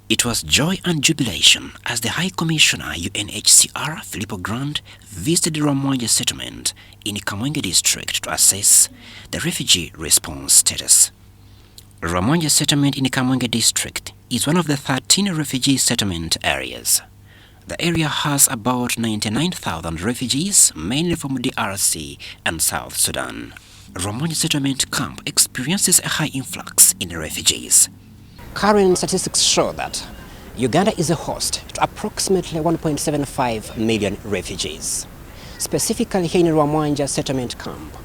It was joy and jubilation as the High Commissioner UNHCR Filippo Grandi visited the Rwamwanja Settlement in Kamwenge district to assess the refugee response status. Rwamwanja Settlement in Kamwenge district is one of the 13 refugee settlement areas. The area has about 99,000 refugees, mainly from DRC and South Sudan. Rwamwanja Settlement camp experiences a high influx in refugees. Current statistics show that Uganda is a host to approximately 1.75 million refugees. Specifically here in Rwamwanja Settlement camp,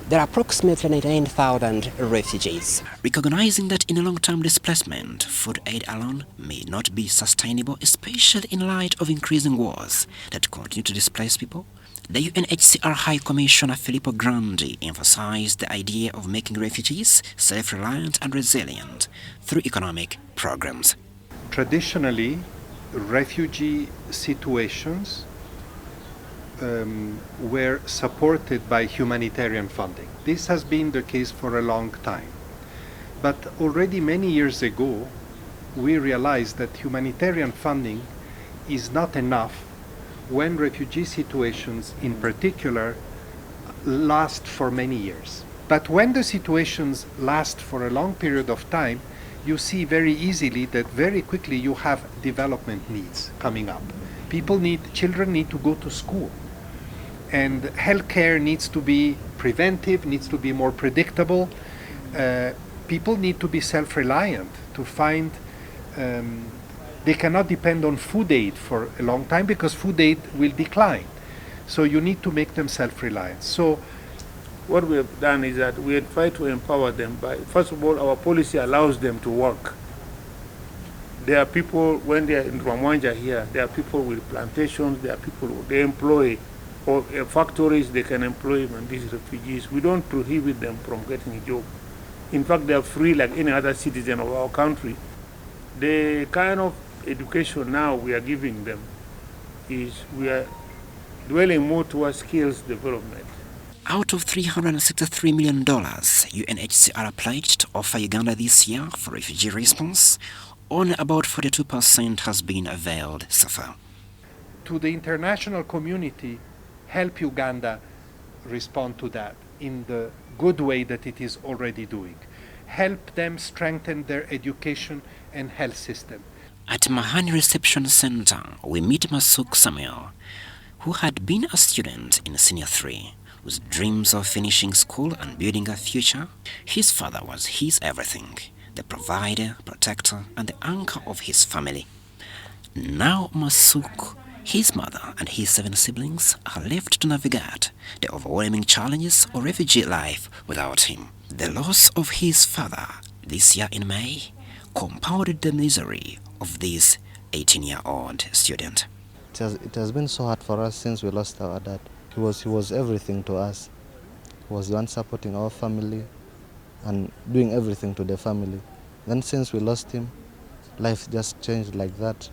there are approximately 99,000 refugees. Recognizing that in a long-term displacement, food aid alone may not be sustainable, especially in light of increasing wars that continue to displace people, the UNHCR High Commissioner Filippo Grandi emphasized the idea of making refugees self-reliant and resilient through economic programs. Traditionally, refugee situations were supported by humanitarian funding. This has been the case for a long time. But already many years ago, we realized that humanitarian funding is not enough when refugee situations in particular last for many years. But when the situations last for a long period of time, you see very easily that very quickly you have development needs coming up. Children need to go to school, and healthcare needs to be preventive, needs to be more predictable. People need to be self-reliant to find they cannot depend on food aid for a long time because food aid will decline. So you need to make them self-reliant. So what we have done is that we have tried to empower them by, first of all, our policy allows them to work. There are people, when they are in Rwamwanja here, there are people with plantations, there are people they employ, or factories they can employ when these refugees. We don't prohibit them from getting a job. In fact, they are free like any other citizen of our country. The kind of education now we are giving them is we are dwelling more towards skills development. Out of $363 million UNHCR pledged to offer Uganda this year for refugee response, only about 42% has been availed so far. To the international community, help Uganda respond to that in the good way that it is already doing. Help them strengthen their education and health system. At Mahani Reception Center, we meet Masuk Samuel, who had been a student in Senior 3, with dreams of finishing school and building a future. His father was his everything, the provider, protector, and the anchor of his family. Now Masuk, his mother, and his 7 siblings are left to navigate the overwhelming challenges of refugee life without him. The loss of his father this year in May compounded the misery of this 18-year-old student. It has been so hard for us since we lost our dad. He was everything to us. He was the one supporting our family and doing everything to the family. Then since we lost him, life just changed like that.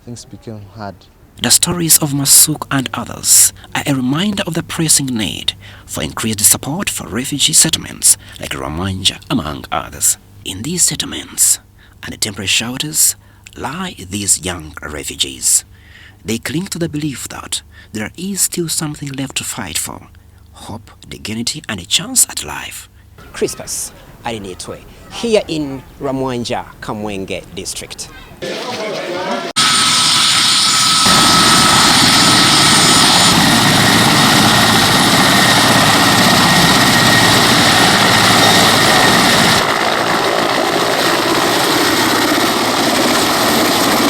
Things became hard. The stories of Masuk and others are a reminder of the pressing need for increased support for refugee settlements like Rwamwanja, among others. In these settlements and the temporary shelters lie these young refugees. They cling to the belief that there is still something left to fight for: hope, dignity, and a chance at life. Crispus Alinitwe, here in Rwamwanja, Kamwenge district.